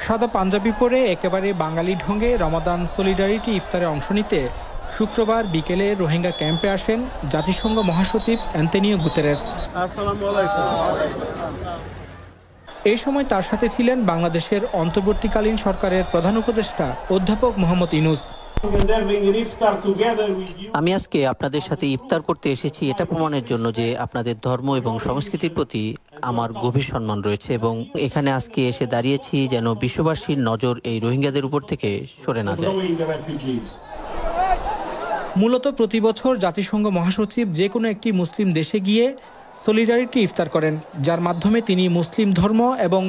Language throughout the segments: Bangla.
সাদা পাঞ্জাবি পরে একেবারে বাঙালি ঢঙে রমাদান সলিডারিটি ইফতারে অংশ নিতে শুক্রবার বিকেলে রোহিঙ্গা ক্যাম্পে আসেন জাতিসংঘ মহাসচিব অ্যান্তোনিও গুতেরেস। এই সময় তার সাথে ছিলেন বাংলাদেশের অন্তর্বর্তীকালীন সরকারের প্রধান উপদেষ্টা অধ্যাপক মোহাম্মদ ইউনূস। আমি আজকে আপনাদের সাথে ইফতার করতে এসেছি এটা প্রমাণের জন্য যে আপনাদের ধর্ম এবং সংস্কৃতির প্রতি আমার গভীর সম্মান রয়েছে, এবং এখানে আজকে এসে দাঁড়িয়েছি যেন বিশ্ববাসীর নজর এই রোহিঙ্গাদের উপর থেকে সরে না যায়। মূলত প্রতি বছর জাতিসংঘ মহাসচিব যে কোনো একটি মুসলিম দেশে গিয়ে সলিডারিটি ইফতার করেন, যার মাধ্যমে তিনি মুসলিম ধর্ম এবং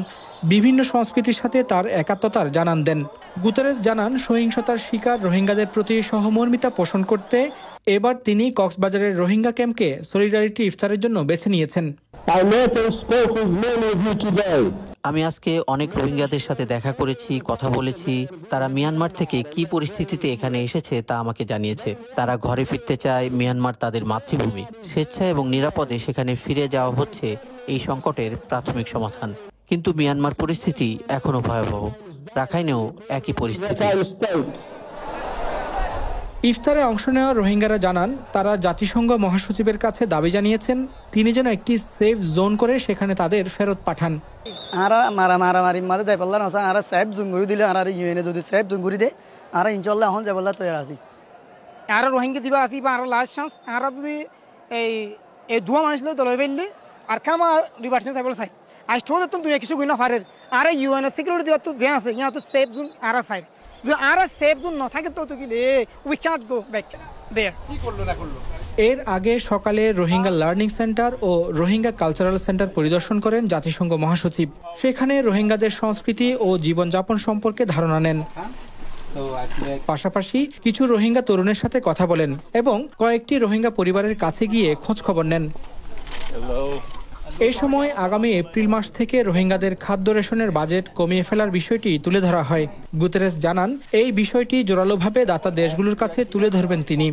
বিভিন্ন সংস্কৃতির সাথে তার একাত্মতার জানান দেন। গুতেরেস জানান, সহিংসতার শিকার রোহিঙ্গাদের প্রতি সহমর্মিতা পোষণ করতে এবার তিনি কক্সবাজারের রোহিঙ্গা ক্যাম্পকে সলিডারিটি ইফতারের জন্য বেছে নিয়েছেন। আমি আজকে অনেক রোহিঙ্গাদের সাথে দেখা করেছি, কথা বলেছি। তারা মিয়ানমার থেকে কি পরিস্থিতিতে এখানে এসেছে তা আমাকে জানিয়েছে। তারা ঘরে ফিরতে চায়, মিয়ানমার তাদের মাতৃভূমি। স্বেচ্ছায় এবং নিরাপদে সেখানে ফিরে যাওয়া হচ্ছে এই সংকটের প্রাথমিক সমাধান। কিন্তু মিয়ানমার পরিস্থিতি এখনো ভয়াবহ। রাখাইনেও একই পরিস্থিতি। ইফতারে অংশ নেওয়া রোহিঙ্গারা জানান, তারা জাতিসংঘ মহাসচিবের কাছে দাবি জানিয়েছেন তিনি যেন একটি সেফ জোন করে সেখানে তাদের ফেরত পাঠান। মারামারি মাঝে যাই পারলাম আর সেফ জোন করে দিলে আর ইউএনএ যদি সেফ জোন করে দেয় আর ইনশাল্লাহ এখন যাই পারলা তৈরি আছি। আর রোহিঙ্গা দিবা আসি বা আর লাস্ট চান্স আর যদি এই দুয়া মানুষ দলে ফেললে আর কামা রিভার্সন যাই বলে চাই আজ তো দুনিয়া কিছু গই না পারে। আর ইউএনএ সিকিউরিটি দিবা তো যে আছে ইয়া তো সেফ জোন আর চাই এর আগে সকালে রোহিঙ্গা লার্নিং সেন্টার ও রোহিঙ্গা কালচারাল সেন্টার পরিদর্শন করেন জাতিসংঘ মহাসচিব। সেখানে রোহিঙ্গাদের সংস্কৃতি ও জীবনযাপন সম্পর্কে ধারণা নেন। পাশাপাশি কিছু রোহিঙ্গা তরুণের সাথে কথা বলেন এবং কয়েকটি রোহিঙ্গা পরিবারের কাছে গিয়ে খোঁজ খবর নেন। এই সময় আগামী এপ্রিল মাস থেকে রোহিঙ্গাদের খাদ্য রেশনের বাজেট কমিয়ে ফেলার বিষয়টি তুলে ধরা হয়। গুতেরেস জানান, এই বিষয়টি জোরালোভাবে দাতা দেশগুলোর কাছে তুলে ধরবেন তিনি।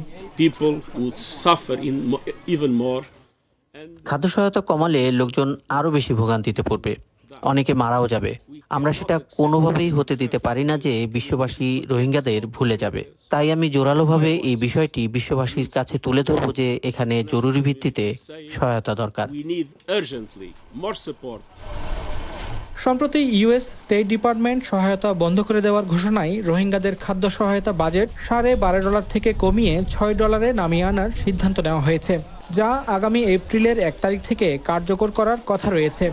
খাদ্য সহায়তা কমালে লোকজন আরো বেশি ভোগান্তিতে পড়বে, অনেকে মারাও যাবে। আমরা সেটা কোনোভাবেই হতে দিতে পারি না যে বিশ্ববাসী রোহিঙ্গাদের ভুলে যাবে। তাই আমি জোরালোভাবে এই বিষয়টি বিশ্ববাসীর কাছে তুলে ধরব যে এখানে জরুরি ভিত্তিতে সহায়তা দরকার। সম্প্রতি ইউএস স্টেট ডিপার্টমেন্ট সহায়তা বন্ধ করে দেওয়ার ঘোষণায় রোহিঙ্গাদের খাদ্য সহায়তা বাজেট $12.5 থেকে কমিয়ে $6 নামিয়ে আনার সিদ্ধান্ত নেওয়া হয়েছে, যা আগামী এপ্রিলের 1 তারিখ থেকে কার্যকর করার কথা রয়েছে।